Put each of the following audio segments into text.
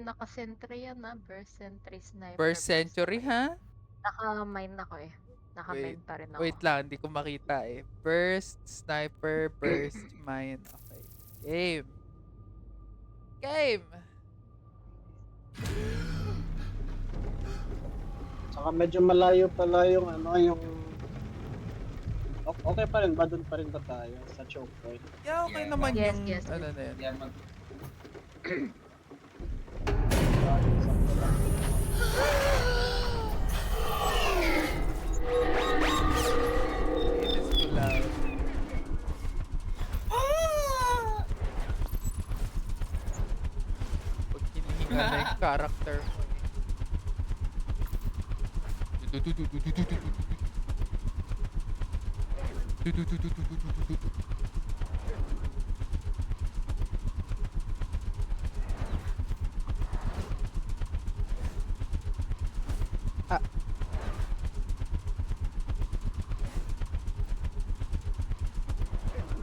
Naka-sentry yan burst sentry sniper. First century, ha? Naka-mine ako eh. Wait. Naka-mine pa rin ako. Wait lang, hindi ko makita eh. Burst, sniper, burst, mine. Okay. Game. Game! Saka medyo malayo pala yung yung okay pa rin ba? Doon pa rin ba tayo sa choke point? Yeah, okay Yeah, naman yes, yung yes, ano na yun. Yeah, Sakto lang. Inis ko lang. Pag hinihinga na yung character mo eh. Ah.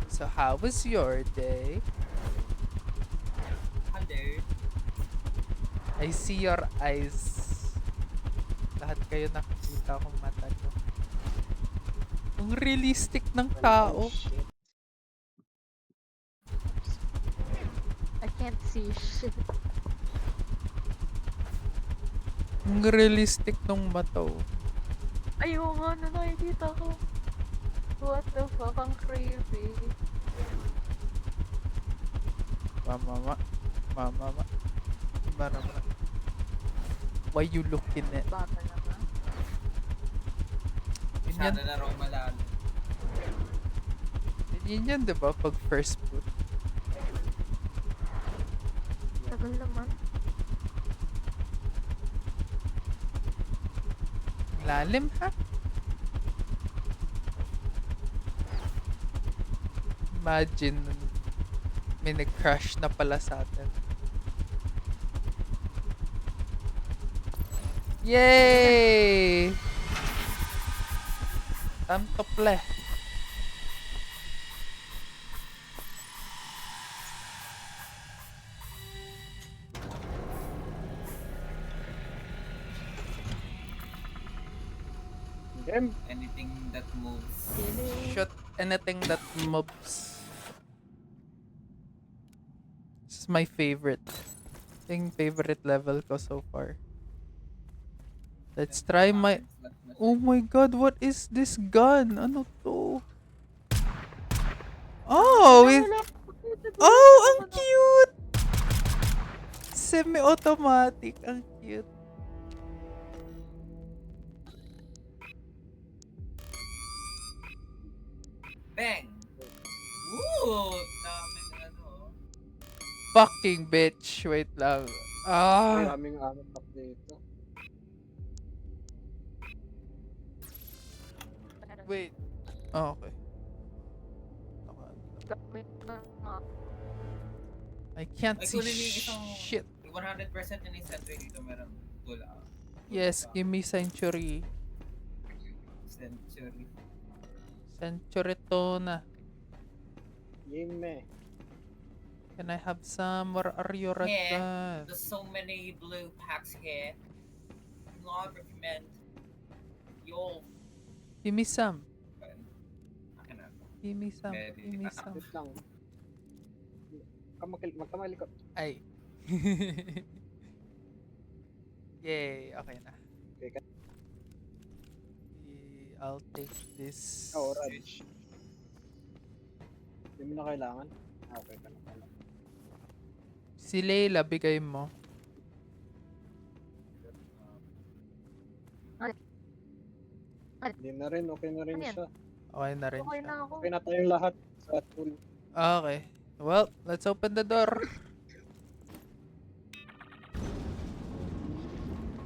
So how was your day? hello. I see your eyes. Lahat kayo nakikita kong mata nyo. Ang realistic ng tao. Oh, shit. I can't see shit. Ang realistic ng mata. Ayaw nga na nakikita ko. What the fuck? Ang creepy. Mama. Why you looking at? Bata naman. Ganyan, Masyado na raw malalo. ganyan yan, diba? Pag first boot. Tagal naman. Lalim, ha? Imagine, may nag-crash na pala sa atin. Yay! Time to play. Game. Anything that moves. Shoot anything that moves. This is my favorite. Yung favorite level ko so far. Let's try my... Oh my god, what is this gun? Ano to? Oh! Oh, ang cute! Semi-automatic. Ang cute. Bang! Woo! Dami na ano. Fucking bitch. Wait lang. Ah! Maraming anak dito. Wait. Oh, okay. I can't Ay, see kunin yung isang shit. 100% na yung sentry dito meron. Tula. Yes, give me century. Century. Century to na. Game. Can I have some? Where are your red Yeah. guns? There's so many blue packs here. I recommend you'll Give me some. akin na. Give me some. Okay, Give me some. Wait lang. Magkamalikot. Ay. Yay. Okay na. Okay ka. I'll take this. Orange. Hindi mo na kailangan. Okay ka na pala. Si Layla, bigay mo. Hindi na rin. Okay na rin Ano yan? siya. Okay na rin Okay siya. na ako. Okay na tayong lahat sa tool. Okay. Well, let's open the door.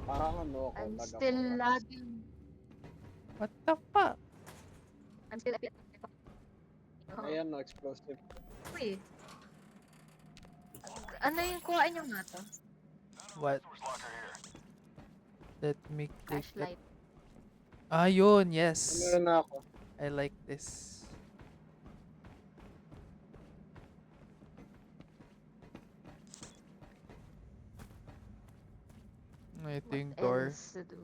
Parang ano ako. I'm lag still ako. lagging. What the fuck? I'm still a bit. Ayan no, explosive. Uy. Ano yung kuhain nyo nga to? What? Let me click it. Flashlight. Ah, yun. Yes. Ano na ako? I like this. Ito What yung door. else to do?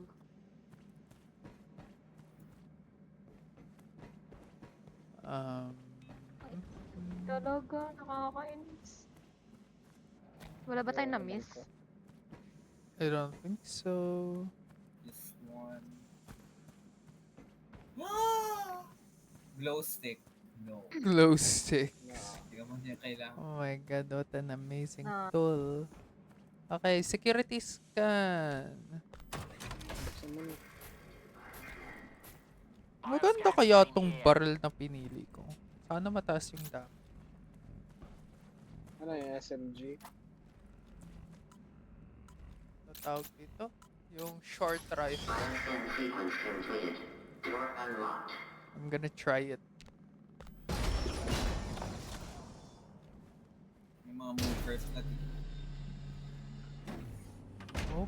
Um, Talaga, nakakainis. Wala ba tayong na-miss? I don't think so. This one. Glow stick. No. Glow stick. Hindi ka man niya kailangan. Oh my god, what an amazing Ah. tool. Okay, security scan. Buksan mo na. Maganda kaya tong barrel na pinili ko. Sana mataas yung damage. Ano yung SMG? Ano tawag dito? Yung short rifle. Scan sequence completed. Door unlocked. I'm gonna try it. May mga movers na dito. Oh,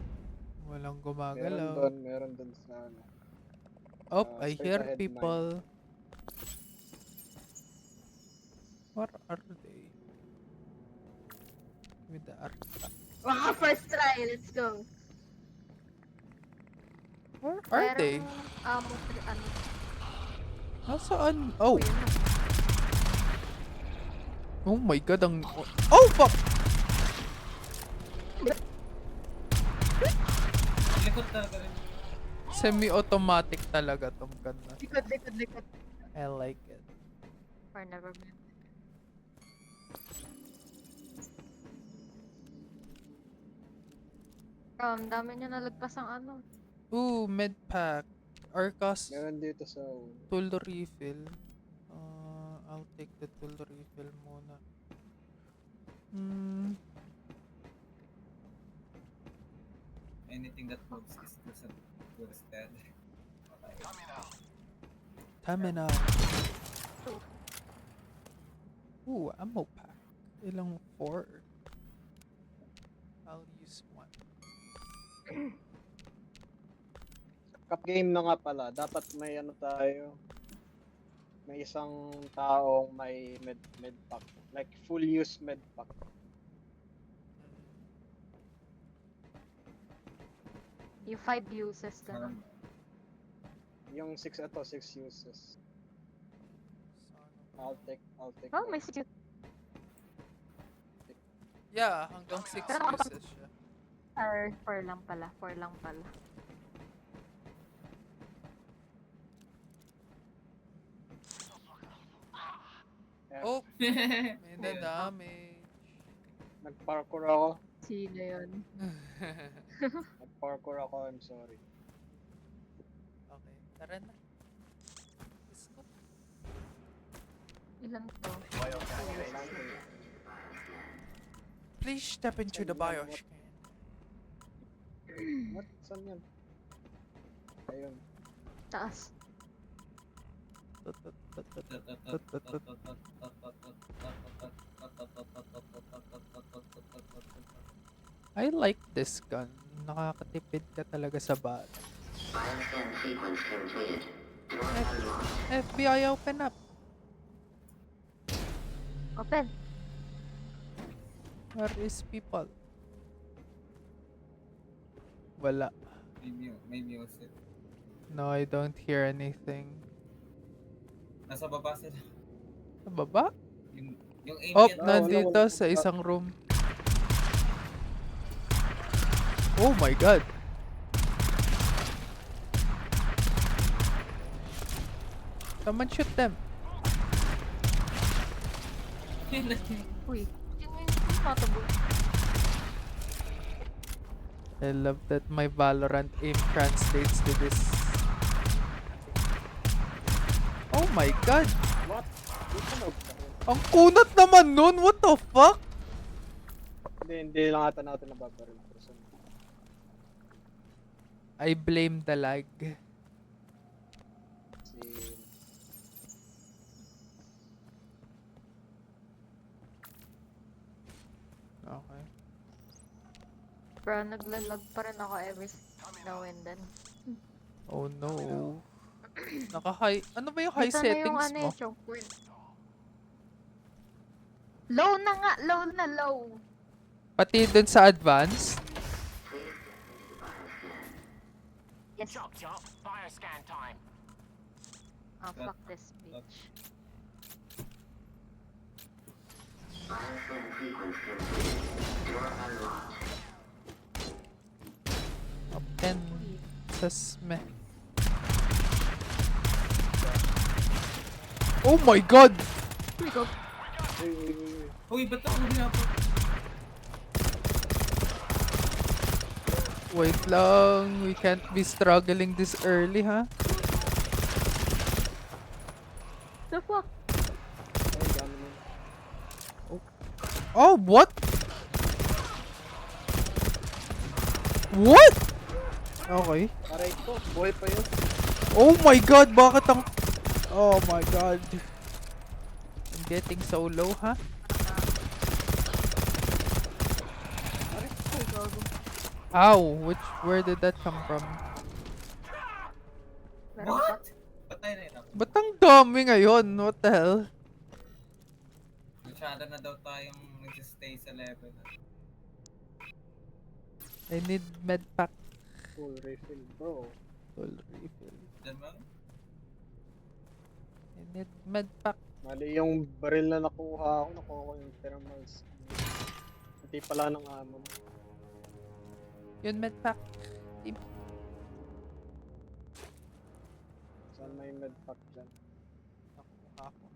walang Meron gumagalaw. doon sa ano. Oh, I straight hear ahead people. Where are they? With the arc. Wow, first try, let's go. Where are they? Ano? Nasaan? Oh! Yun na. Oh my god, ang... Oh, fuck! Likod talaga rin. Semi-automatic talaga tong gun na. Likod. I like it. Or never mind. Dami niya nalagpas ang ano. Ooh, med pack. Arcos Meron dito sa tool refill. I'll take the tool refill muna. Anything that moves is dead. Stamina. Ooh, ammo pack. Ilang 4? I'll use 1. cup game na nga pala. Dapat may ano tayo. May isang taong may med pack. Like full use med pack. Yung 5 uses ka. Yung 6 uses. I'll take Oh, that. may secret. Yeah, hanggang 6 Pero- uses siya. Or 4 lang pala. 4 lang pala. Yeah. Oh, may na-damage. Nag-parkour ako. Sino yun? Nag-parkour ako. I'm sorry. Okay, tara na. Let's go. Ilan to? Please step into the bioscan. What? Saan yan? Ayun. Taas. I like this gun. Nakakatipid ka talaga sa bala. Bioscan sequence completed. Door unlocked. FBI, open up. Open. Where is people? Wala. May music. No, I don't hear anything. Nasa baba sila. Sa baba? Yung Oh, ambient. nandito sa isang room. Oh my god. Someone shoot them. Uy. Yun yung matabo. I love that my Valorant aim translates to this. Oh my god. What? Dito na ba? Ang kunat naman nun. What the fuck? Hindi lang ata natin nababaril. I blame the lag. Si... Okay. Bro, naglalag pa rin ako every now and then. Oh no. Naka-high. Ano ba yung high Ito na yung settings ano mo? yung choke word. Low na nga! Low na low! Pati dun sa advanced? Yes. Chop chop. Bioscan time. Oh, fuck this bitch. Bioscan sequence complete. Door unlocked. Open. Sasme. Oh my god! Here we go. Uy, ba't ako ginapot? Wait lang. We can't be struggling this early, ha? The fuck? Ay, gano'n yun. Oh, what? What? Okay. Aray ko, buhay pa yun. Oh my god, bakit ang... Oh my god. I'm getting so low, ha? Ay, gago. Ow, where did that come from? Meron pa? What? Patay na yun ako. Ba't ang dami ngayon? What the hell? Masyado na daw tayong nagsistay sa level. I need med pack. Full refill, bro. Full refill. Diyan ba? I need med pack. Mali yung baril na nakuha ko yung thermals. Hindi pala ng ammo. Yun, med pack. Saan may medpack dyan? Nakuha ko.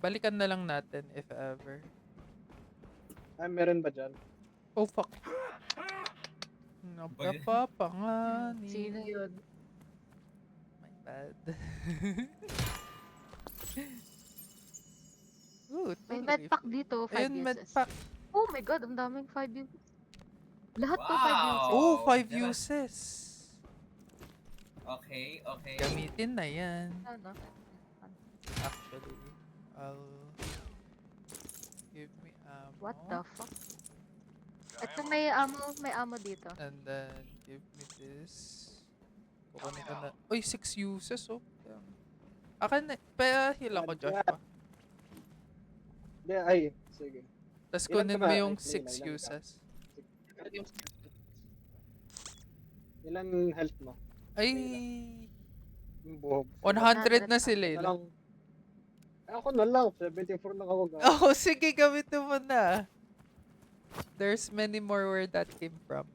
Balikan na lang natin if ever. Ay, meron ba dyan? Oh fuck. Napapanganin. Sino yun? My bad. Ooh, May tool medpack refill. dito, 5 Ayun, uses. medpack. Oh my god, ang daming 5 uses. Lahat to 5 Wow. uses. Oh, 5 diba? uses. Okay, okay. Gamitin na yan. Ano? Actually, I'll give me ammo. What the fuck? Ito may ammo dito. And then give me this. Kukunin ko na. Uy, 6 uses oh. Damn. Akin na. Pa-heal ako, Joshua. Hindi, ay. Sige. Tapos Ilan kunin ka mo ba? yung Ay, sige, 6 ilan ka? uses. Ilan health mo? Ay, Yung buhog. 100 na si Ano Layla. lang? Ay, ako na lang. 74 na ako. guys. Oh, sige, gamitin mo na. There's many more where that came from.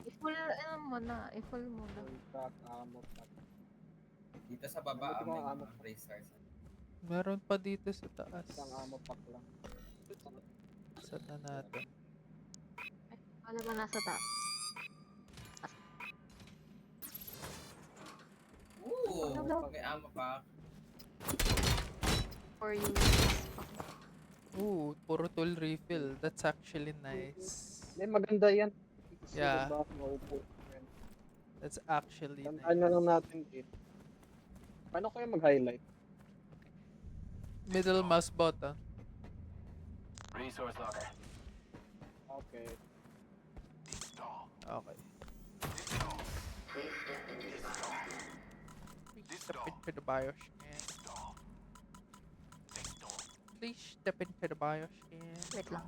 I-full, ano mo na, i-full mo na. Pack, ammo, pack. Dito sa baba, Buti may mga ammo. mga restars. Meron pa dito sa taas. Isang ammo pack lang. Saan na natin? Wala ba nasa taas? Ooh, Ano? may ammo pa. For you. Ooh, puro tool refill. That's actually nice. Hindi, maganda yan. Kasi Yeah. diba, maupo. Yan. That's actually Tandaan na nice. lang natin dito. Paano kaya mag-highlight? Middle mouse button. Resource locker. Okay. Okay. Please step into the bioscan. Step into the bioscan. Please step into the bioscan. Wait lang.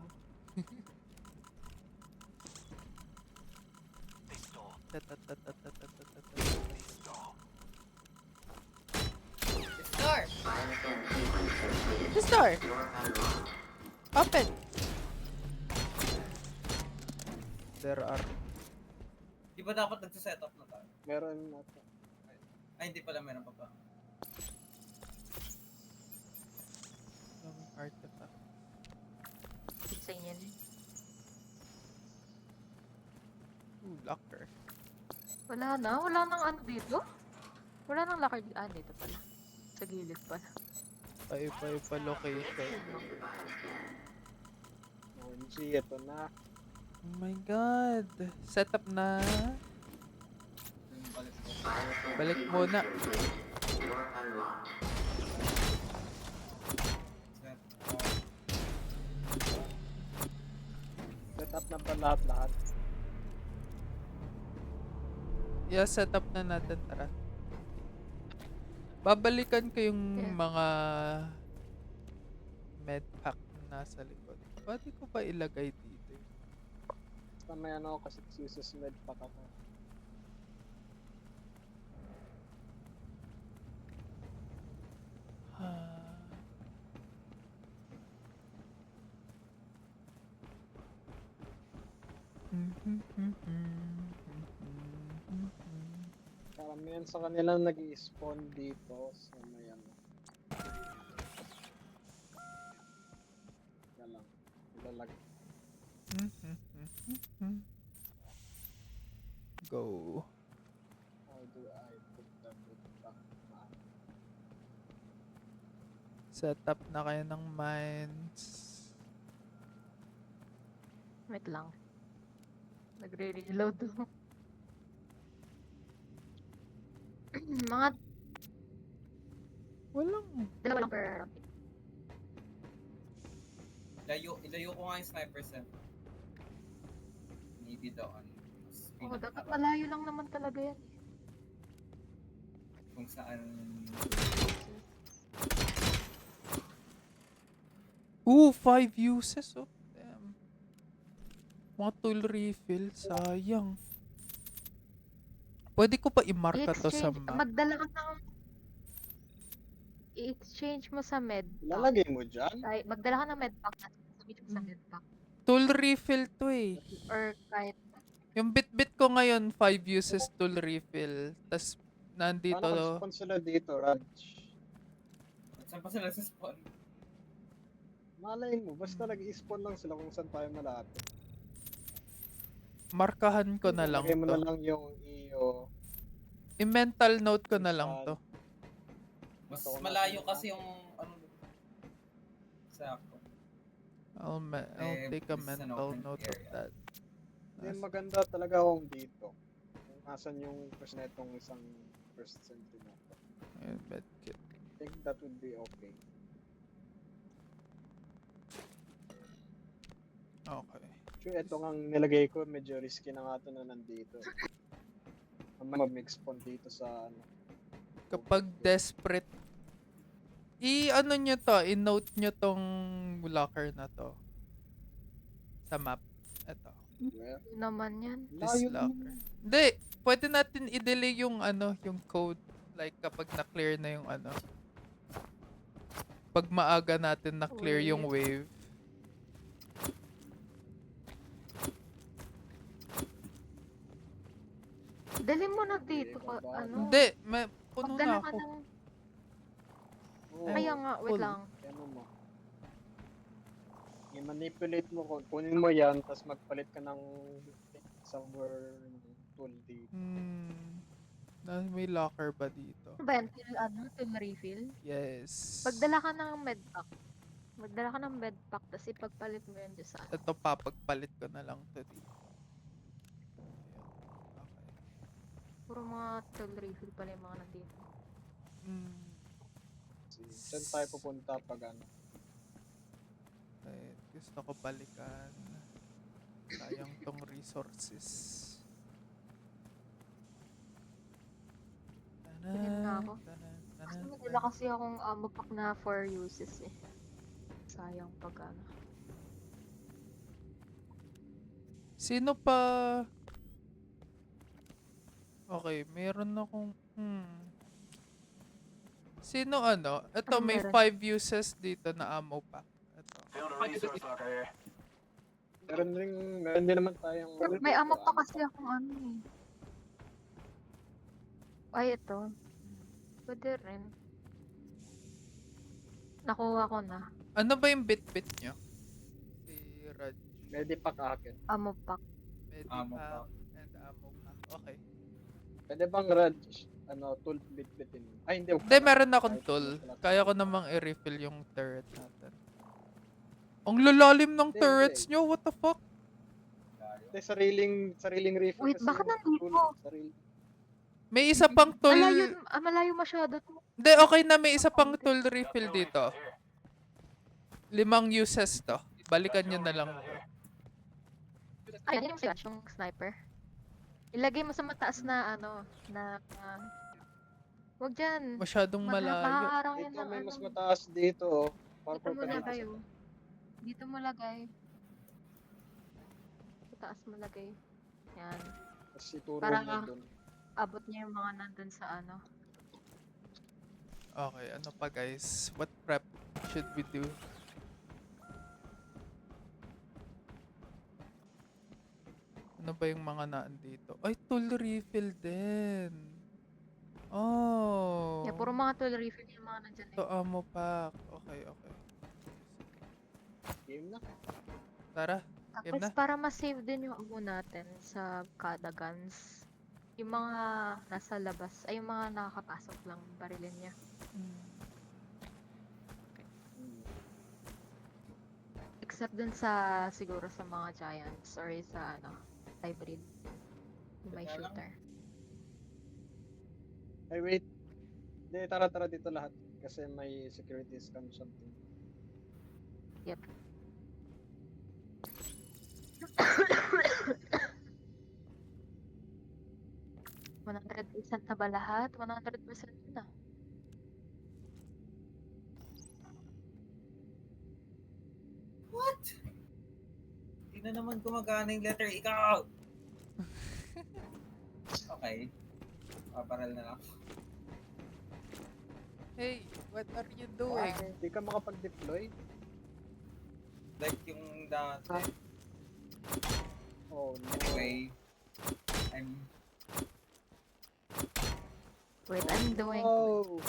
Star! Bioscan sequence complete. This door! Door unlocked. Open! There are... Di ba dapat nagsiset up na tayo? Meron na ito. Ay, hindi pala meron pa ba? some artifact. Design yan. Ooh, locker. Wala na? Wala nang ano dito? Wala nang locker dito. Ah, dito pala. Sa gilid pala. Pa location. OMG, ito na. Oh my god. Setup na. Yung balik ko. Bioscan Balik sequence muna. complete. Door unlocked. Set Set up na ba lahat-lahat? Yeah, setup na natin. Tara. Babalikan ko yung Yeah. mga med pack na nasa likod. Pwede ko ba ilagay dito? Basta may ano kasi uses med pack ako. Karamihan sa kanila nag-i-spawn dito sa may ano. Yan lang. Ilalag. Go. How do I put the med pack back? Set up na kayo ng mines. Wait lang. Nagre-reload. Mga Walang. dalawa lang per round. Ilayo ko nga yung sniper set. Maybe doon. Oh, dapat malayo lang naman talaga yan. Kung saan... Ooh, 5 uses. Oh, damn. Mga tool refill. Sayang. Pwede ko pa i-marka to sa I-exchange, map. magdala ka ng i-exchange mo sa med pack. Ilalagay mo dyan? Ay, magdala ka ng med pack at i-exchange mo sa med pack. Tool refill to eh. Or kahit Yung bit-bit ko ngayon, 5 uses tool refill. Tas nandito, Paano kung spawn sila dito, Raj? Saan pa sila sa spawn? Malay mo, basta nag-i-spawn lang sila kung saan tayo malapit. markahan ko na lang Lagay mo na to. lang yung iyo. I-mental note ko na lang to. Mas Gusto ko malayo natin, kasi yung ano sakto. I'll take a this is an mental open note of area. that. Hindi, maganda talaga kung dito. Kung nasan yung first netong isang first centimeter. Ayun, medkit. I think that would be okay. Okay. Sure, ito nga nilagay ko, medyo risky na nga ito na nandito. Mag-mix spawn dito sa ano. Kapag desperate, i-ano nyo to, i-note nyo tong locker na to. Sa map. Ito. Where? yun naman yan. This Layo locker. Hindi, pwede natin i-delay yung ano, yung code. Like kapag na-clear na yung ano. Pag maaga natin na-clear yung wave. Dali mo na dito ka, ano. Hindi, puno Magdala na ka ako. ng, Oo, kaya nga, wait full. lang. ano mo. I-manipulate mo, kunin mo yan, tapos magpalit ka ng somewhere tool dito. May locker ba dito? Ano ba yan? Till refill? Yes. Pagdala ka ng medpack. Magdala ka ng medpack, tapos ipagpalit mo yan dyan sa ano. Ito papagpalit ko na lang to dito. Ayun. Okay. Puro mga till refill pala yung mga nandito. Saan tayo pupunta pag ano? Wait, gusto ko balikan. Sayang tong resources. Bilhin na ako. Kasi magdala kasi akong ammo pack na 4 uses eh. Sayang pag ano. Sino pa? Okay, meron akong Sino ano? Ito Ano may meron? 5 uses dito na ammo pack. Ito. Found a resource locker here. Meron din naman tayong... May ammo pa kasi akong ano eh. Ay, ito. Pwede rin. Nakuha ko na. Ano ba yung bit-bit nyo? Si Raj. Ready pack akin. Ammo pack. Ammo Medipack pack. and ammo pack. Okay. Pwede bang Raj, tool bit-bitin mo? Ay, hindi. Hindi, meron akong Ay, tool. wala. Kaya ko namang i-refill yung turret natin. Ang lalalim ng Hindi, turrets hindi. nyo, what the fuck? Hindi, sariling refill Wait, kasi bakit yung nandito? tool, sarili. May isa pang tool. Malayo masyado to. Hindi, okay na, may isa pang tool refill dito. 5 uses to. Balikan nyo na lang. Ay, yan yung slash, yung sniper. Ilagay mo sa mataas na ano, na... wag dyan. Masyadong malayo. Makaharang yan Dito ng may mas ano. mataas dito. Oh. Dito mo lagay oh. Dito mo lagay. Sa taas mo lagay. Yan. Tapos ituro Para mo dun. abot niya yung mga nandun sa ano. Okay, ano pa guys? What prep should we do? Ano ba yung mga naandito? Ay, tool refill din. Oh. Yeah, puro mga tool refill yung mga nandyan Ito eh. ammo pack. Okay, okay. Game na. Tara, game Tapos na. para ma-save din yung ammo natin sa kada guns. Yung mga nasa labas, ay yung mga nakakapasok lang barilin niya. Hmm. Except dun sa, siguro sa mga giants or sa ano, hybrid. Yung may Teka lang. shooter. Ay, wait. Hindi, tara dito lahat. Kasi may security scan something. Yep. $100% na ba lahat? 100% na. What? Hindi na naman gumagana yung letter. Ikaw! Okay. Paparal na lang. Hey, what are you doing? Hindi ka makapag-deploy? Like yung dati. Oh, no. Anyway. I'm... Wait, I'm doing... Oh!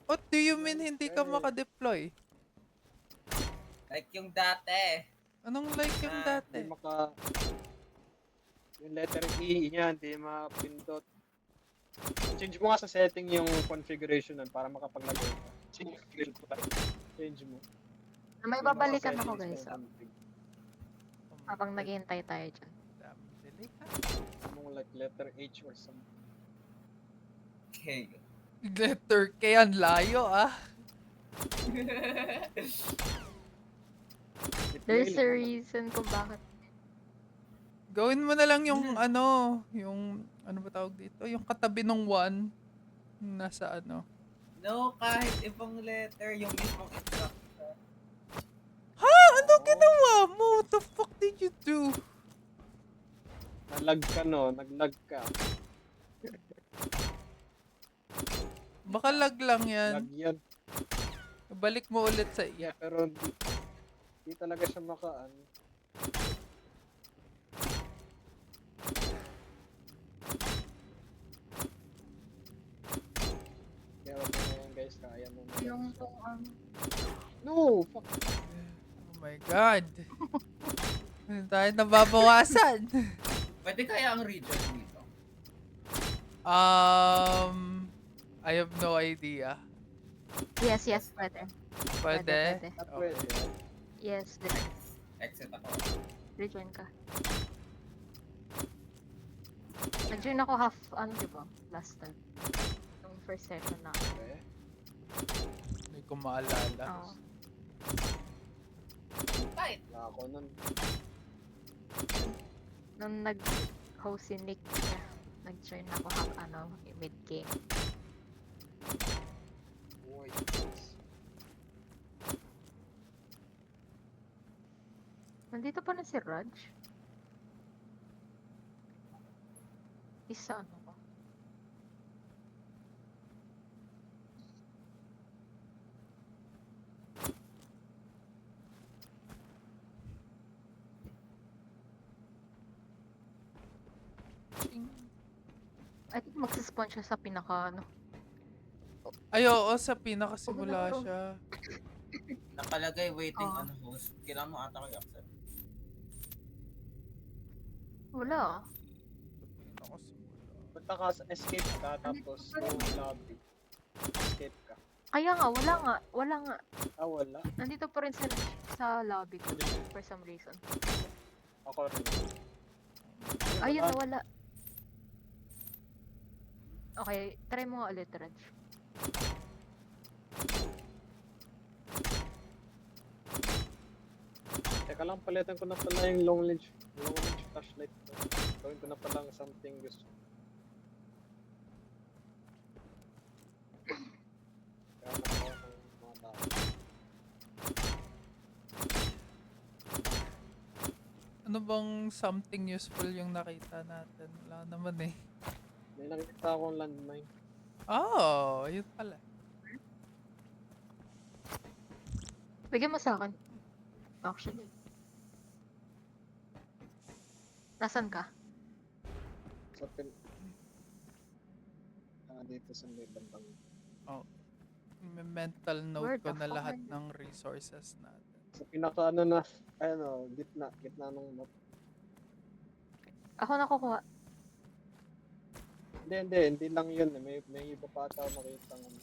What do you mean hindi ka Okay. maka-deploy? Like yung dati. Anong like yung Ah, dati? Hindi maka... Yung letter E niya, hindi mapindot. Change mo nga sa setting yung configuration nun para makapaglagay ka. Change mo. May Yung nasa babalikan ako settings guys. mo, config. Habang naghihintay tayo dyan. Damn, delay ka. Mo like letter H or something. Okay. Letter K, ang layo ah. There's a reason kung bakit. Gawin mo na lang yung yung ano ba tawag dito? Yung katabi ng 1 nasa ano. No, kahit ibang letter, yung mismong instruction. Ha? Ano ginawa mo? What the fuck did you do? Nalag ka no, naglag ka. Baka lag lang yan. Lag yan. Balik mo ulit sa Yeah, pero di talaga siya makaan. Kaya wag mo na yan guys, kaya mo na yan. Yung No! Fuck! Oh my god. Hindi tayo nababawasan. Pwede kaya ang region dito? I have no idea. Yes, pwede. Pwede? At pwede. Yes, din. Exit ako. Rejoin ka. Nag-join ako half, ano diba? Last time. Yung first session na. Okay. Hindi ko maalala. Oo. Fight! Wala ako nun. Nung nag-host si Nick niya, nag-join ako half, mid-game. Wait. Nandito pa na si Raj? Isa ano ba? I think magsispawn siya sa pinaka ano. Ay, oo, sa pinakasimula Oo. siya. Nakalagay waiting Oh. on host. Kailangan mo ata kayo accept. Wala. Sa pinakasimula. Punta ka sa escape ka, tapos go lobby. Escape ka. Kaya nga, wala nga. Ah, wala. Nandito pa rin sa lobby ko for some reason. Ako rin. Ayun, nawala. Okay, try mo nga ulit, Raj. Teka lang, palitan ko na pala yung long range flashlight ko. Gawin ko na pala something gusto. Kaya nakuha ng mga tao. Ano bang something useful yung nakita natin? Wala naman eh. May nakita akong landmine. Oh, yun pala. Bigyan mo sa akin. Actually. Nasaan ka? Sa dito sa may bandang. Oh. May mental Where note ko the na fuck lahat are you? ng resources natin. Sa pinaka ano na, gitna ng map. Ako nakukuha. Hindi lang yun. May iba pa ata ako nakita ng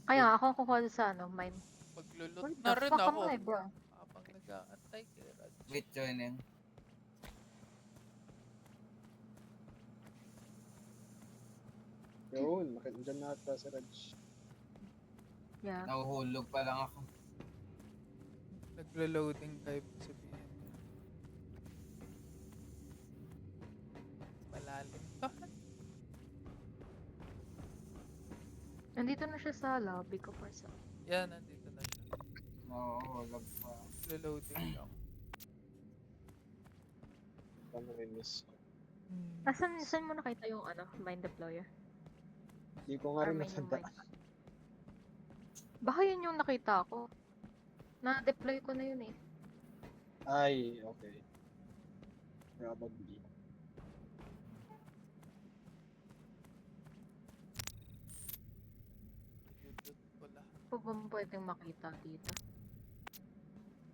Kaya ako kukuha sa mine. Maglulot Where na the rin fuck ako. am I, bro? Habang nag-aantay kay Raj. Wait, joining. yun. Diyan na ata si Raj. Yeah. Nahuhulog pa lang ako. Naglo-loading ka, ibig sabihin. Malalim to. Nandito na siya sa lobby ko for some. Yan, nandito na siya. Nahuhulog pa. Naglo-loading lang. Paano miss ko? Saan mo nakita yung mine deployer? Hindi ko nga rin Or mine yung natanda. mine? Baka yun yung nakita ko. Na-deploy ko na yun eh. Ay, okay. Probably. Nilulot ko lahat. Pa ba mo pwedeng makita dito?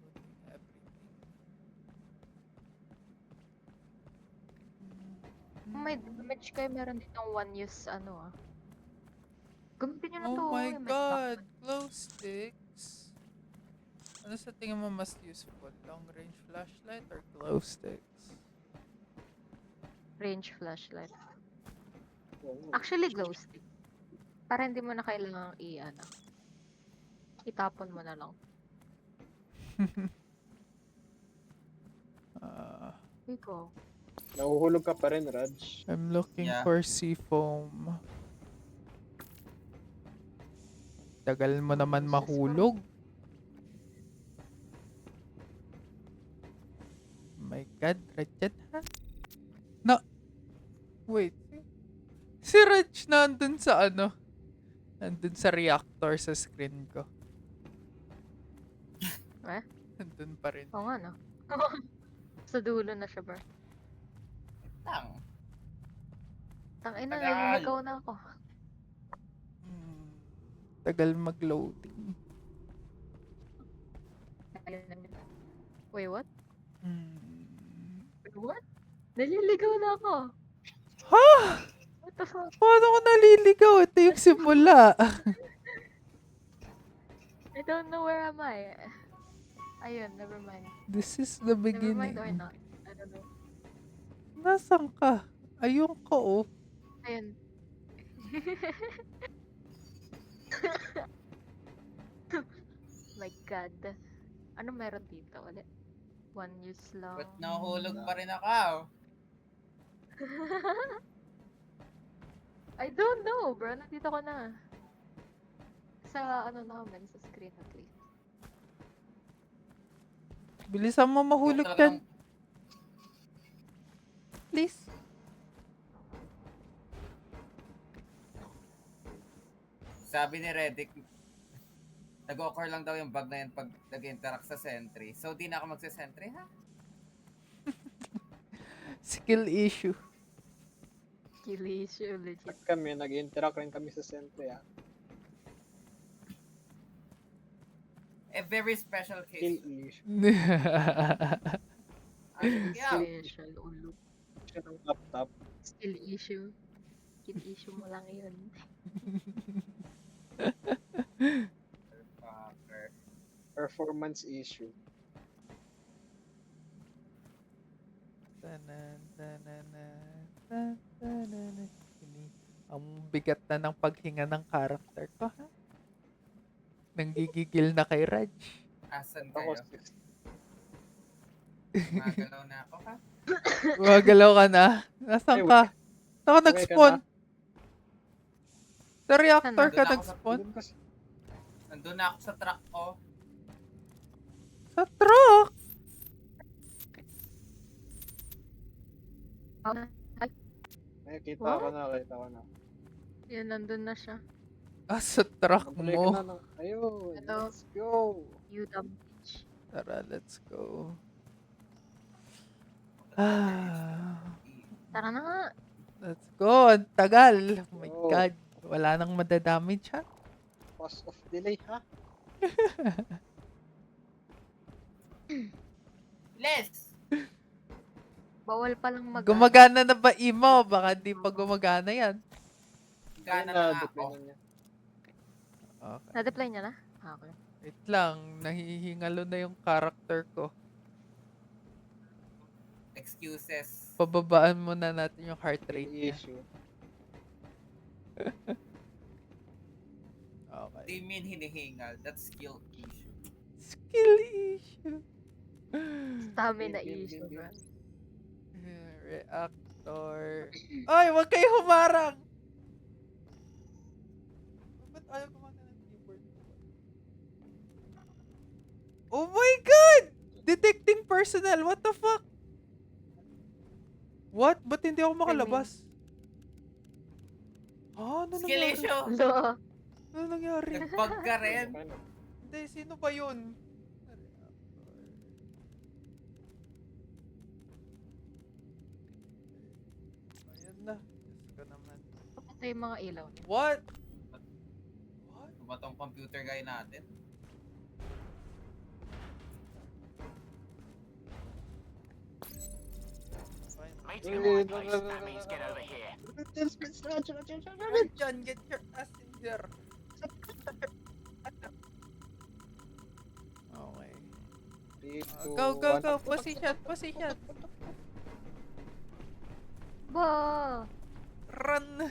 Loading everything. Kung may damage kayo, meron ditong one use Gamitin nyo na to. Oh my may god! Glow sticks! Ano sa tingin mo mas useful? Long range flashlight or glow sticks? range flashlight. Oo. Actually, glow stick. Para hindi mo na kailangang itapon mo na lang. Ikaw. Nahuhulog ka pa rin, Raj. I'm looking Yeah. for seafoam. Tagal mo naman Jesus, mahulog. My god, Rajat ha? No. Wait. Si Raj nandun sa nandun sa reactor sa screen ko. Eh? Nandun pa rin. Oo nga, no? Sa dulo na siya, bro. Tang. Tangina, Tagal. naliligaw na ako. Tagal mag-loading. Wait, what? Hmm. Wait, what? Naliligaw na ako. Ha? What the fuck? Paano ko naliligaw? Ito yung simula. I don't know where am I. Ayun, never mind. This is the Never mind beginning. or not. I don't know. Nasaan ka? Ayun ka oh. Ayun. My god. Ano meron dito ulit? One use lang. Ba't nahuhulog pa rin ako? I don't know, bro. Nandito ko na. Sa namin, sa screen at least. Bilisan mo mahulog dyan. Please. Sabi ni Redick, nag-occur lang daw yung bug na yun pag nag-interact sa sentry. So, di na ako magsa-sentry, ha? Skill issue. Kill issue, legit. Pag kami, nag-interact rin kami sa sentry, ah. A very special Kill case. issue. Yeah. Special ulo. Siya ng laptop. Skill issue. Kill issue mo lang yun. Fucker. Performance issue. Ang bigat na ng paghinga ng character ko, ha? Nanggigigil na kay Raj. Asan Ako, kayo? Magalaw na ako, ha? Gumagalaw ka na. Nasaan Ay, ka? Saan ka Wait ka nag-spawn? na. Sa reactor Ano? ka Doon ako nag-spawn? Doon kasi. Nandun na ako sa truck ko. Sa truck? Ay, Ay, kita What? ko na, kita ko na. yun, nandun na siya. Ah, sa truck Tuloy ka mo. na ng... Ayun, Ito. let's go! Udam Beach. Tara, let's go. Ah, Tara na nga. let's go. Ang tagal. Oh my Go. God. Wala nang madadamage ha. Pass of delay, ha? Les! Bawal palang mag- Gumagana na ba imo? Baka di pa gumagana yan. Gana Ayun na nga deploy ako. na niya. Okay. Na-deploy niya na? Ah, okay. Wait lang. Nahihingalo na yung character ko. Excuses. Pababaan muna natin yung heart rate May niya. issue. Okay. Di mean hinihingal. That's skill issue. Skill issue. Stamina Game, game, issue, game, bro. game. Reactor. Ay, wag kayo humarang! Ba't ayaw gumagana ng keyboard ko? Oh my God! Detecting personnel, what the fuck? What? Ba't hindi ako makalabas? Ah, ano Skill nangyari? issue! Lo. Ano nangyari? Nag-bug ka rin. Okay na. Hindi, sino ba yun? Ayan na. Diyos ko naman. Ito yung mga ilaw. What? What? Ano ba tong computer guy natin? Meeting in my place. That means get over here. John, get your ass in there. Okay. Three, two, Go, go, one. go. Position, position. Ba! Run.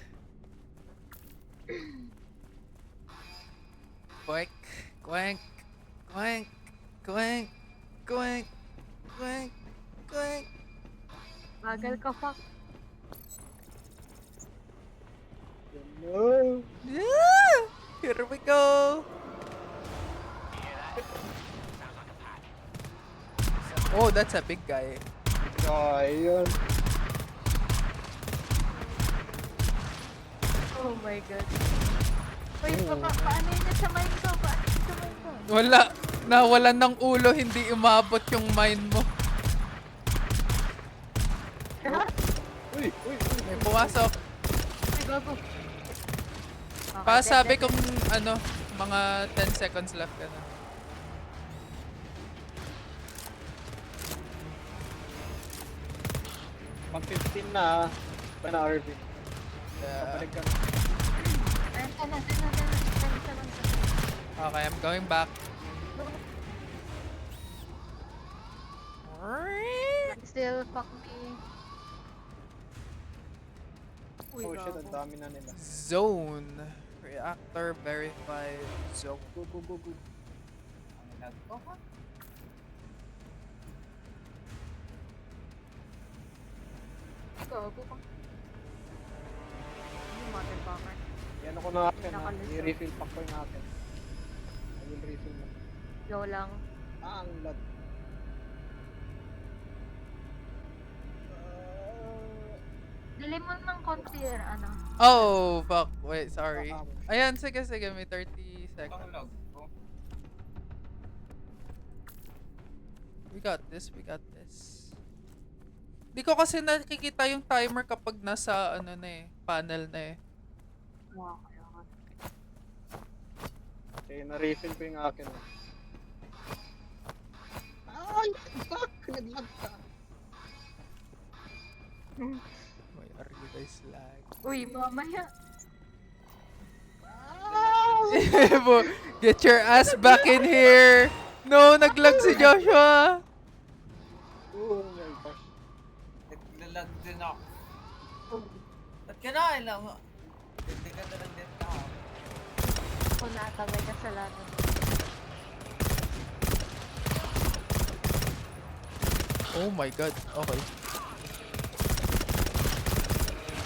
Quack, quack, quack, quack, quack, quack, quack. Bagal ka, fuck. No. Yeah! Here we go. You hear that? Sounds like a pack. Oh, that's a big guy. Ayun. Oh my God. Uy, paano yun sa mind ko? Paano yun sa mind ko? Wala. Nawalan ng ulo, hindi umabot yung mind mo. Uy, uy, uy. May pumasok. Ay, gago. Okay, Pa sabi dead, kong ano, mga 10 seconds left ka na. Pag 15 na, pa na RV. Yeah. Balik ka. Ayun ka na, ayun na. Okay, I'm going back. Still, fuck me. Uy, Oh shit, gago. ang dami na nila. Zone. Reactor verified zone. Go, go, go, go. Ang lag ko ha? Gago ka. Yung motherfucker. Yan ako na akin ha. Nakalis, I-refill pack ko yung akin. I will refill mo. Yo lang. Ah, ang lag. Dili mo ng konti, ano. Oh, fuck. Wait, sorry. Ayan, sige, sige. May 30 Ang seconds. lag ko. We got this, we got this. Di ko kasi nakikita yung timer kapag nasa, ano na eh, panel na eh. Wow, Okay, na-refill ko yung akin. Ay, fuck! Nag-lag ka. Why are you guys lag? Uy, mamaya. Get your ass back in here! No, naglag si Joshua! Oh my gosh. Naglalag din ako. Ba't ka na? Alam mo. Hindi ka na lang din ka. Kung natabay kasalanan. Oh my god, okay.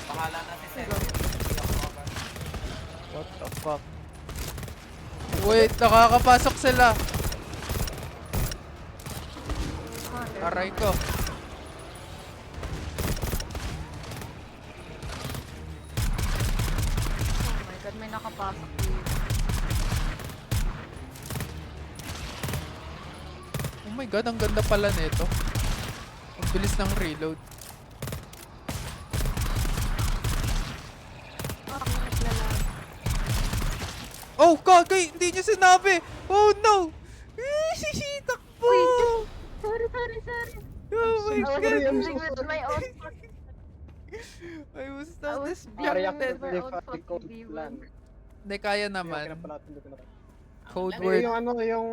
Bahala na si Sentry. Hindi ako mabas. What the fuck? Wait, nakakapasok sila! Aray ko. nakapasok dito. Oh my god, ang ganda pala nito. Ang bilis ng reload. Naglalag. Oh, kagay! Hindi niya sinabi! Oh no! Takbo! Sorry. Oh my I was god! dealing with my own I was I not was Maria dealing with my own Code fucking demon. Plan. Hindi, kaya Yung naman. kinapalatin ko na. Code Pero word. yung ano, yung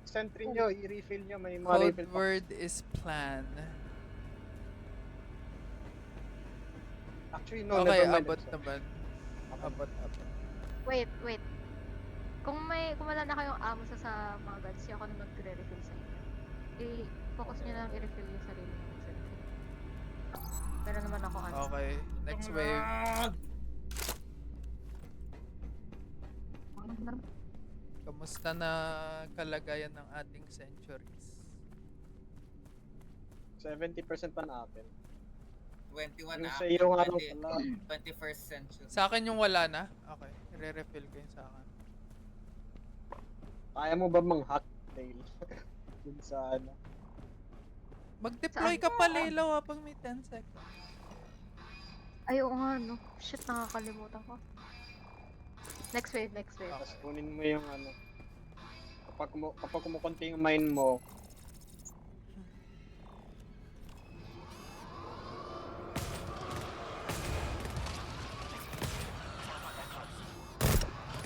sentry nyo, i-refill nyo, may mga Code refill pa. word is plan. Actually, no, Okay, never mind. abot naman. Abot. Wait. Kung wala na kayong amo sa mga guns, ako na magre-refill sa inyo. I-focus nyo lang i-refill yung sarili nyo. Pero naman ako ano. Okay, next wave. Kamusta na kalagayan ng ating centuries? 70% pa na atin. 21 Yung na. sa iyo nga ano 20 pala. 21st century. Sa akin yung wala na? Okay, i-refill ko yun sa akin. Kaya mo ba mang-hack, Dale? Dun sa ano. Mag-deploy ka pa, Layla, habang may 10 seconds. Ay, oo nga, no. Shit, nakakalimutan ko. Next wave. Tapos kunin mo yung ano. Kapag kumukunti yung mine mo,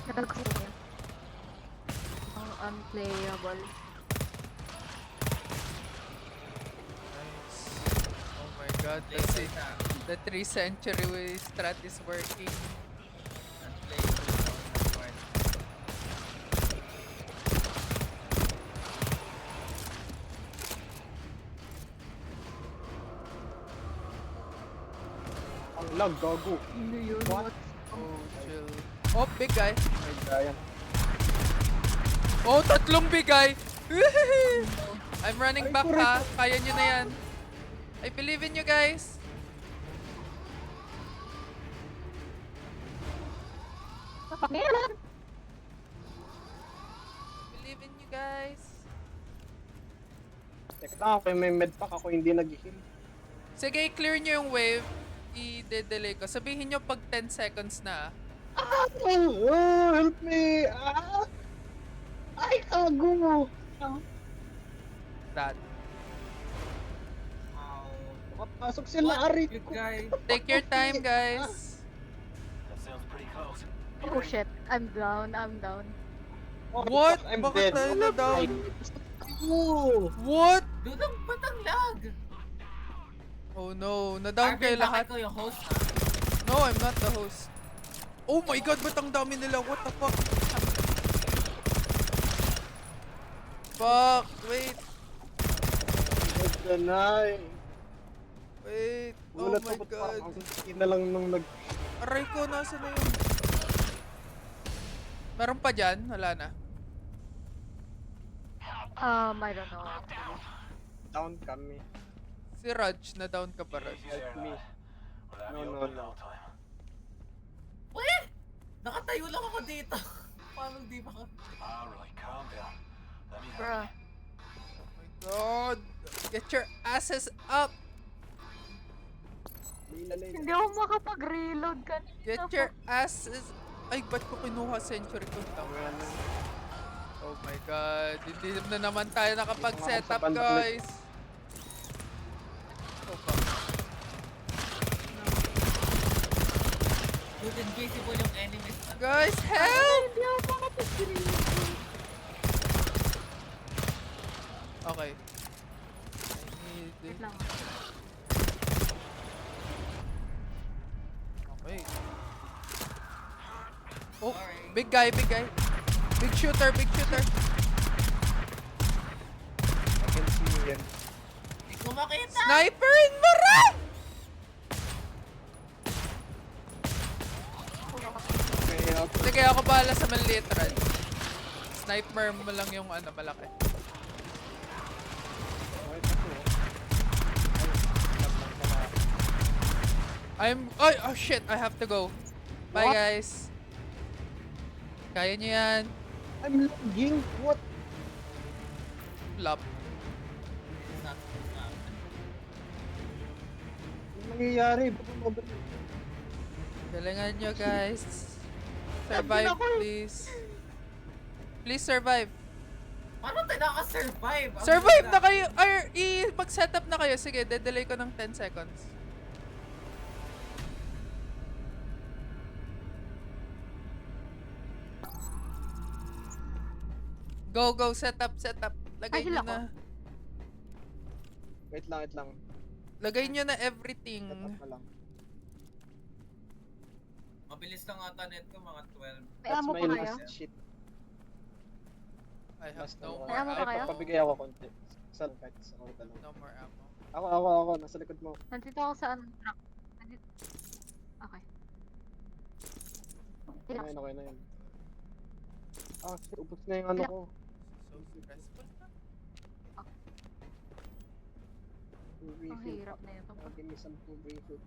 Nagkakasin niya. Ang unplayable. Nice. Oh my god, the 3 century strat is working. ang lag, gago. Ano yun? What? Oh, chill. Oh, big guy. Ay, Brian. Oh, tatlong big guy. I'm running back ha. Kaya nyo na yan. I believe in you guys. Pakialam! Believe in you guys. Teka lang, ako yung may medpack, ako hindi nag-heal. Sige, clear nyo yung wave. I-delay ko. Sabihin nyo pag 10 seconds na. Oh, help me! Ah! Ay, gago mo! That. Nakapasok sila, Ari You ko. guys. Take your time, guys. That sounds pretty close. Oh shit, I'm down. Oh, What? I'm Bakit dead. tayo na down? Oh! What? Dude, ba't ang lag? Oh no, na-down kayo Arvin, bakit lahat. ko yung host ha? No, I'm not the host. Oh my god, ba't ang dami nila? What the fuck? Fuck, wait. Good na night. Wait. Oh Ulat my ako, god. parang ang skin na lang nung nag... Aray ko, nasa na yun? Meron pa dyan? Wala na. I don't know. Down kami. Si Raj, na-down ka ba, Raj? Help me. Without No, me no, opening no. all time. What? Nakatayo lang ako dito. Paano di ba ka? Alright, calm down. Let me help Bruh. Oh my god. Get your asses up. Hindi ako makapag-reload kanina. Get your asses... Ay, ba't ko kinuha century ko? Oh my god. Hindi na naman tayo nakapag-set up, guys. Oh, fuck. Dude, invisible yung enemies. Guys, help! Hindi ako makapag-reload. Okay. I need Wait lang. Okay. Oh, Sorry. big guy, big guy. Big shooter, big shooter. I can see yan. Hindi ko makita. Sniper in Maran! Okay, ako. Sige, ako bahala sa maliit, Rad. Sniper mo lang yung ano, malaki. Wait ako. Oh shit, I have to go. Bye, What? guys. Kaya nyo yan. I'm lagging. What? Flop. It's not Ano nangyayari? Ba't ang mabalik? Galingan nyo, guys. Survive, please. Please survive. Paano tayo naka-survive? Ang Survive ganda. na kayo! Mag-setup na kayo. Sige, dedelay ko ng 10 seconds. Go, go, setup. Lagay Ay, nyo sila ko. na. Wait lang. Lagay nyo na everything. Setup na lang. Mabilis lang ata net ko, mga 12. May amo pa kayo? last shit. I have Last no na more May amo pa Ay, kayo? ammo. papabigay ako konti. Saan kahit sa korta lang. No more ammo. Ako. Nasa likod mo. Nandito ako sa ano, truck. Nandito. Okay. Relax. Okay na yun. Ah, shit, ubos na yung ano ko. So stressful na. Full Ang refill. hirap na yun. Give me some full refill.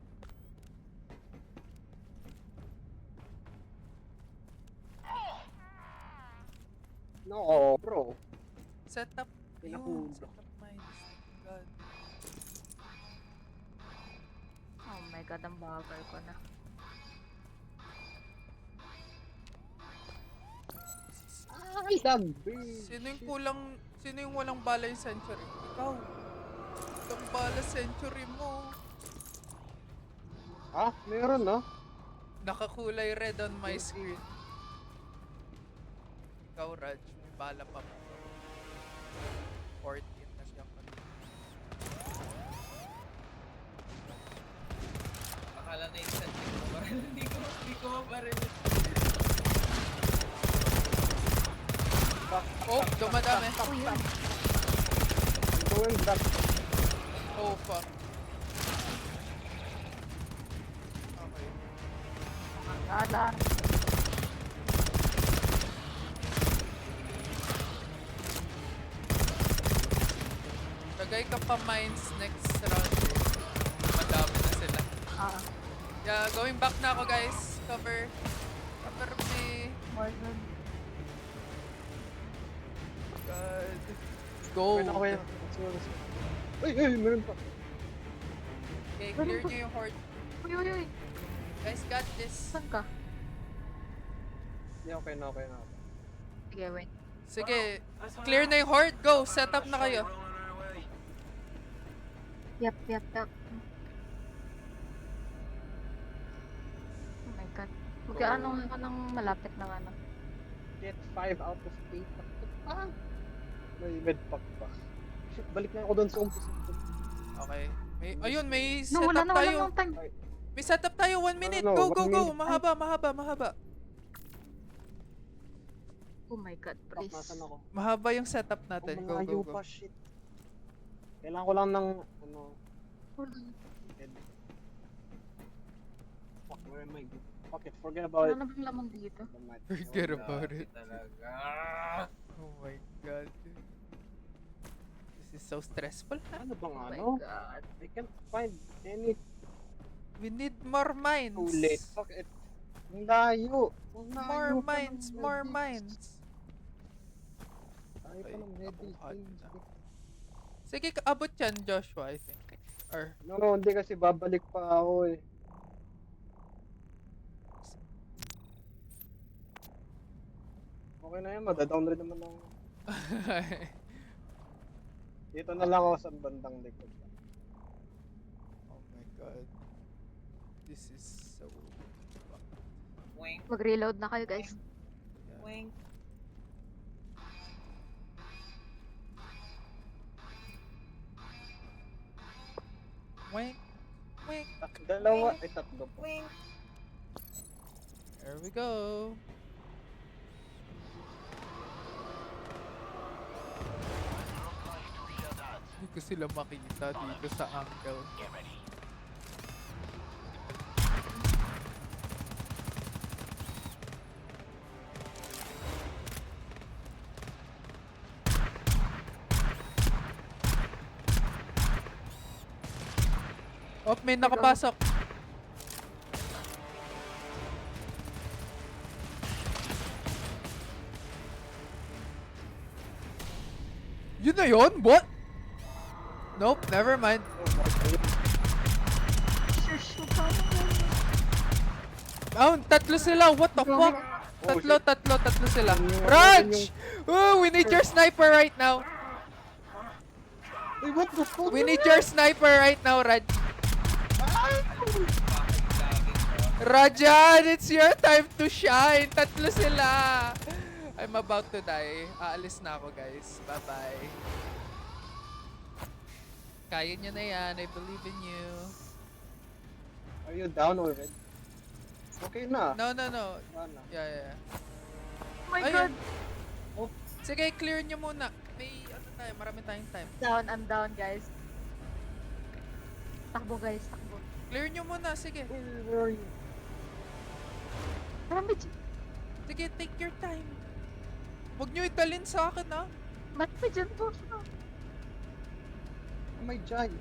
No, bro. Setup. Pinahulog. Yun, setup mines. God. Oh my god, ang bagal ko na. Ay, lag. Sino yung walang bala yung century? Ikaw. Walang bala century mo. Ah, meron no? Nakakulay red on my screen. Ikaw, Raj. May bala pa mo. 14 na siya pa. Akala na instant ko baril. Hindi ko mabaril. Oh, dumadami. Uy, yun. I'm going back. Oh, fuck. Okay. Gala. Lagay ka pa mines next round. Madami na sila. Ah, Yeah, going back na ako, guys. Cover me. Morgan. God. Go. Okay na. Let's go. Ay, meron pa. Okay, clear nyo yung horde. Uy. Guys, got this. Saan ka? Yeah, okay na. Sige, wait. Sige, clear na yung horde. Go, set up na kayo. Yep. Oh my god. Magkaano ka ng malapit na ano. Get 5 out of 8. Ah! May medpack pa. Shit, balik na ako doon sa umpisa. Okay. May No, wala setup na tayo. ng time. May setup tayo. 1 minute. no, Go. 1 minute. Mahaba. Oh my god, Fuck, please. nasan ako? Mahaba yung setup natin. Go. Malayo pa, shit. Kailangan ko lang ng, head. Fuck, where am I? Fuck it, forget about Wala it. na bang laman dito? Forget about it. Talaga. Oh my god. This is so stressful. Ano bang Oh my ano? god. I can't find any We need more mines. too late. Fuck it. Ang layo. More mines. Tayo pa ng heavy Abuhat things. na. Sige, abot yan, Joshua, I think. Or, No, hindi kasi babalik pa ako eh. Okay na yun, madadown rin naman ako. Dito na lang ako sa bandang likod. oh my god. This is so... Wink, Mag-reload na kayo, guys. wink. Wink. Dalawa, ay tatlo pa. Wink. There we go. Hindi ko sila makita dito sa angle. Get ready. Oh, may nakapasok. na yun? What? Nope, never mind. Shush, huwag ka naman. Tatlo sila. What the fuck? Oh, Tatlo sila. Yung- Raj! Oh, we need your sniper right now. Uy, what the fuck? We need your sniper right now, Raj. Fucking laging bro. Rajan, it's your time to shine. Tatlo sila. I'm about to die. Aalis na ako, guys. Bye-bye. Kaya nyo na yan. I believe in you. Are you down already? Okay na. No. Sana. Yeah. Oh my Ayun. god. Sige, clear nyo muna. May ano tayo, marami tayong time. Down, I'm down, guys. Takbo, guys, takbo. Clear nyo muna, sige. Where are you? Marami dyan. Sige, take your time. Huwag nyo italin sa akin, ah. Marami dyan po. Oh my giant.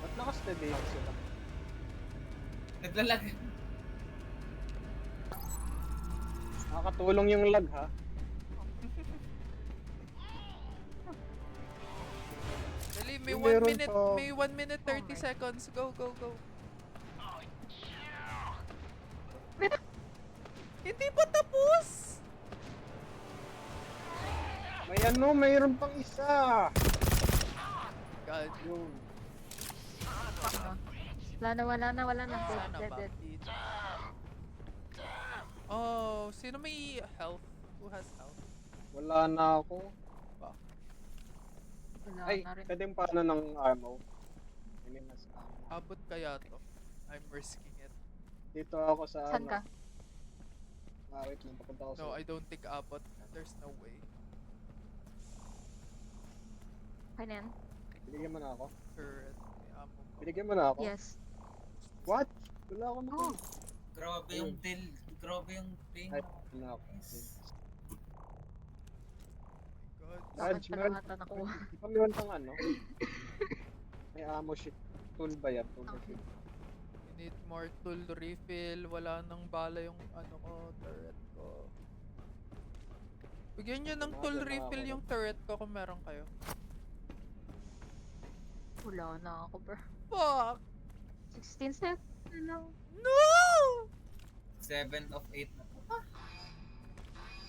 Ba't naka-steady lang sila? Naglalag. Nakakatulong yung lag ha. Dali, may Meron 1 minute, pa. may 1 minute 30 seconds. Go. Hindi pa tapos! Mayroon pang isa. God, Yun. Wala na. sana Dead. bakit? Oh, sino may health? Who has health? Wala na ako. Wala Ay, na rin. pwede yung paano ng ammo? I mean, mas ammo. Abot kaya to? I'm risking it. Dito ako sa Saan ka? Wait lang, papunta ako No, sa... I don't think abot. There's no way. Kaya na yan? Binigyan mo na ako? Turret, may ammo pa. Binigyan mo na ako? Yes. What? Wala ako na. Oh. Grabe yung deal. Grabe yung ping. Ay, wala ako. God. Bakit Raj, pa meron- nakata nakuha? Di ba meron pang ano? May ammo shit. Tool ba yan? Tool ba Okay. yun? I need more tool refill. Wala nang bala yung ano ko, turret ko. Bigyan nyo ng tool Wala refill ako. yung turret ko kung meron kayo. Wala na ako, bro. Fuck! 16 seconds na lang. No! 7 of 8 na.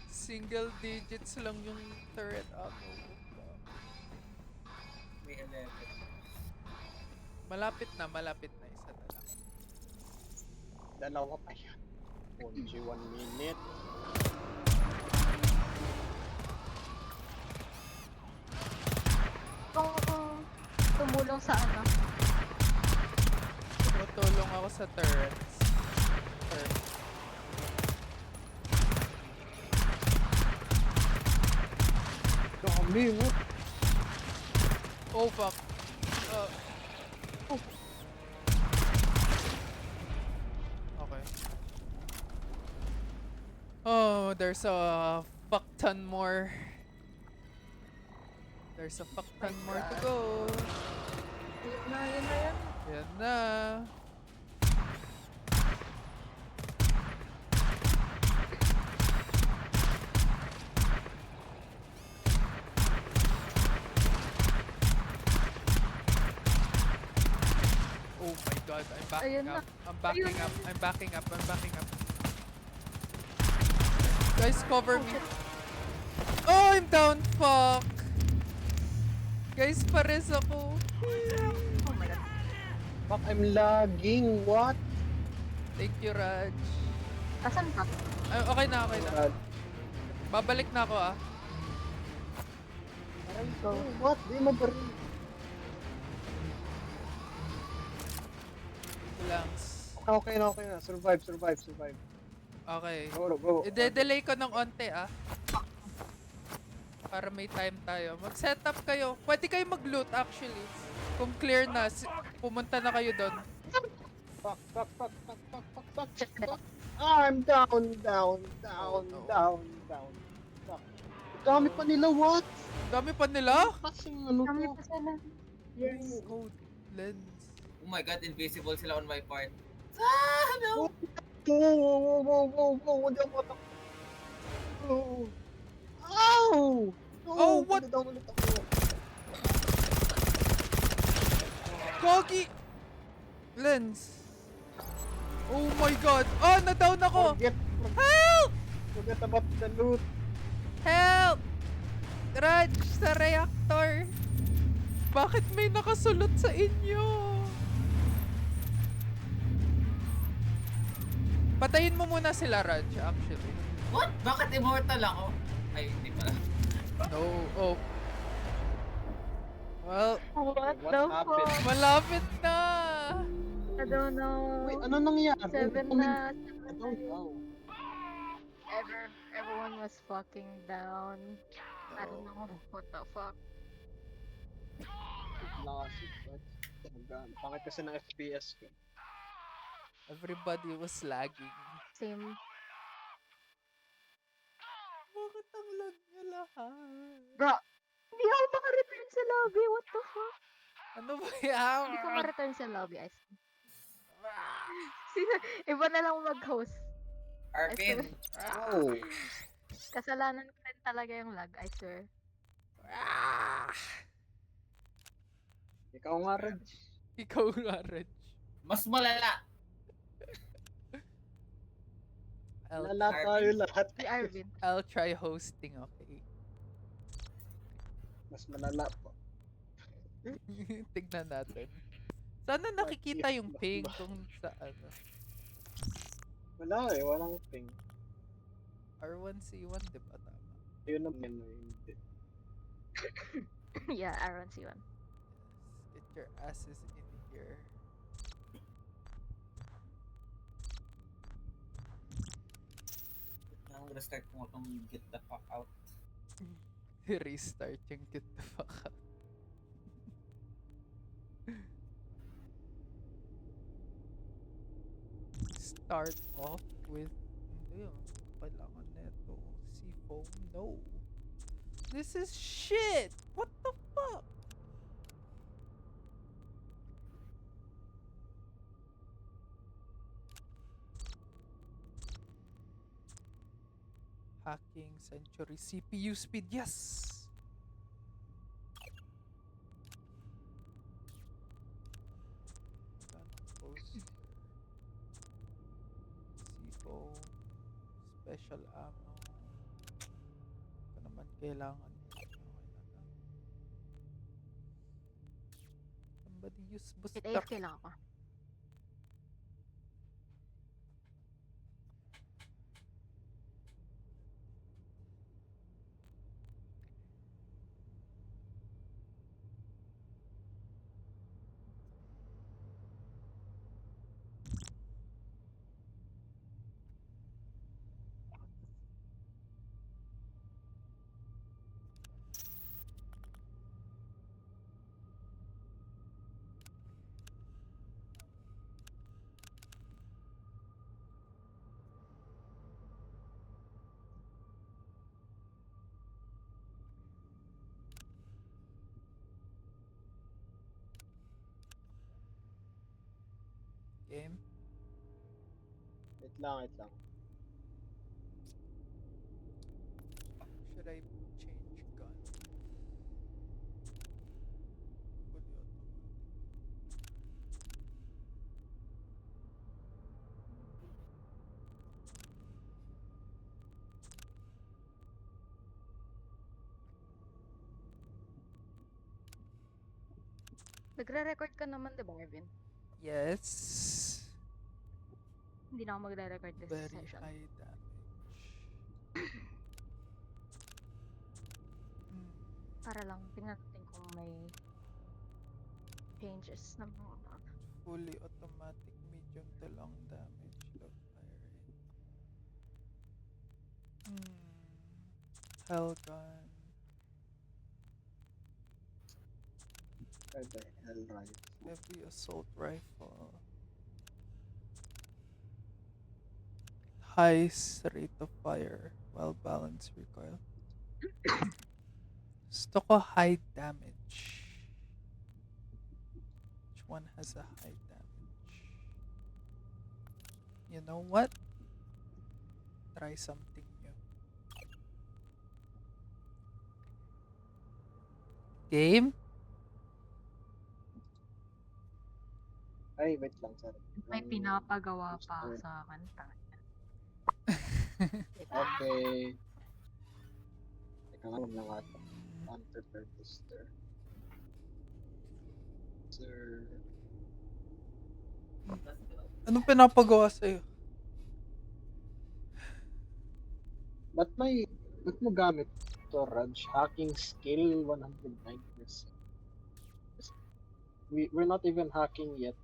Single digits lang yung turret ammo. May 11. Malapit na. Isa na lang. Dalawa pa yan. 1 minute. Kung tumulong sa ano. Tutulong ako sa turrets. Turret. Dami, what? Oh fuck. Okay. Oh, there's a fuck ton more. There's a fuck ton more to go. Yun na yan. Yan na. Oh my god, I'm backing Ayun na. up. I'm backing Ayun up. I'm backing up. I'm backing up. Guys, cover me. Oh, I'm down. Fuck. Guys, pares ako. Oh my god. Fuck, I'm lagging. What? Thank you, Raj. Asan ka? Okay na, okay na. God. Babalik na ako, ah. Aray ko. What? Di mo ba rin? Relax. Okay na. Survive. Okay. Go. I-delay ko ng onte, ah. Para may time tayo. Mag-setup kayo. Pwede kayo mag-loot, actually. Kung clear na, pumunta na kayo doon. Fuck. Ah, I'm down. Fuck. Dami pa nila, what? Ang dami pa nila. Kasing ano Kami to? pa sila. Yes. Oh, lens. Oh my god, invisible sila on my part. Whoa. Hindi ako matak. Oh. Ow! Oh, what? Down ulit ako. Gogi! Lens. Oh my god. Ah, na-down ako. Help! Forget about the loot. Help! Raj, sa reactor. Bakit may nakasulot sa inyo? Patayin mo muna sila, Raj, actually. What? Bakit immortal ako? Ay, hindi pala. No, oh. Well, What What the happened? fuck? malapit na. I don't know. Wait, ano nangyari? 7 na. I don't know. Everyone was fucking down. I don't know what the fuck. Nakasip, but pangit kasi ng FPS ko. Everybody was lagging. Same. Bakit ang lag niya lahat? Bro, hindi ako maka-return sa lobby. What the fuck? Ano ba yan? Hindi ko ma-return sa lobby, I swear. Iba na lang mag-host. Arvin, Oh, Kasalanan ko rin talaga yung lag, I swear. ikaw nga, Reg. Ikaw nga, Reg. mas malala. Lala tayo lahat. Si Arvin. I'll try hosting, okay? Mas malala po. Tignan natin. Sana nakikita yung ping kung sa ano. Wala eh, walang ping. R1C1, di ba tama? Yun ang menu, hindi. Yeah, Aaron C1. Get your asses in here. Ang restart ko itong get the fuck out. Restart yung get the fuck out. Start off with hindi yun. Kailangan neto. Seafoam, no. This is shit! What the fuck? Hacking, Century, CPU speed, yes! Poster. Seafoam, special ammo. Ito naman kailangan. Okay na lang. Somebody use Wait, booster. AFK lang ako. Game. Wait lang, wait lang. Should I change gun? Fully automatic. Nagre-record ka naman, di ba, Arvin? Yes. Hindi na ako magre-record this Very session. high damage. Hmm. Para lang tingnan natin kung may changes na mga. Fully automatic, medium to long damage. Low fire rate. Hellgun. Where the hell, right? Heavy assault rifle. High rate of fire while balance recoil. Gusto ko high damage. Which one has a high damage? You know what? Try something new. Game? Ay, wait lang, sorry. May pinapagawa pa ako sa kanta. Okay. Teka nga, wag lang ata. Counter-register. Sir. Anong pinapagawa sa'yo? Ba't mo gamit to, Raj? Hacking skill 109%. We're not even hacking yet.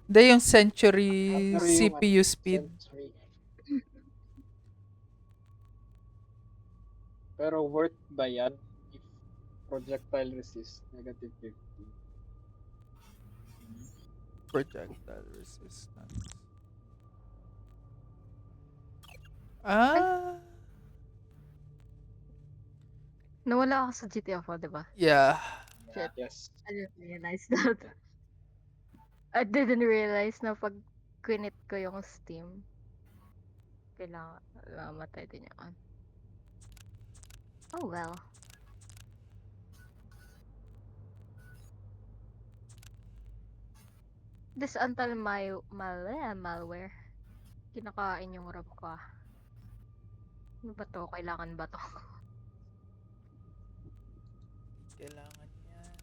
Hindi, yung Century Pero yung CPU speed. Sensory. Pero worth ba yan if projectile resist negative 50? Projectile resistance. Ah, Nawala ako sa GTA 4, di ba? yeah. Shit. Yes. I didn't realize that. I didn't realize na pag quinit ko yung Steam, kailangan mamatay din yan. Oh well. This until malware. Kinakain yung rap ko. Ano ba to? Kailangan ba to? Kailangan yan.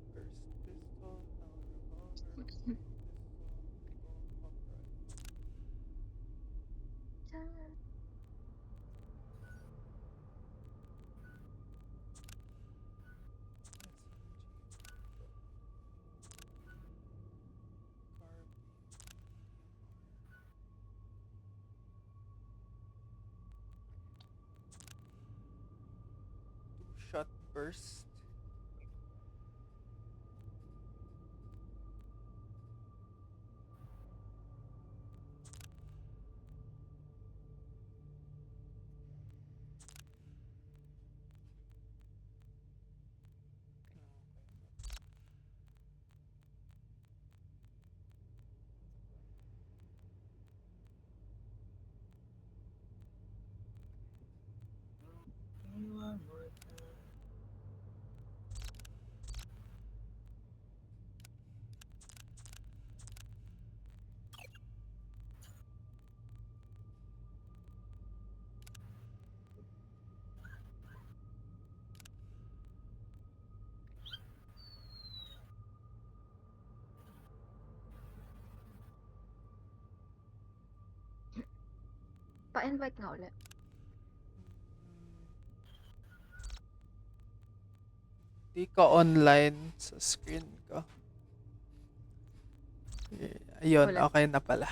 First pistol, now revolver, second pistol, boom, upright. Two-shot burst. Pa-invite nga ulit. Di ka online sa screen ko. Ayun, Wala. okay na pala.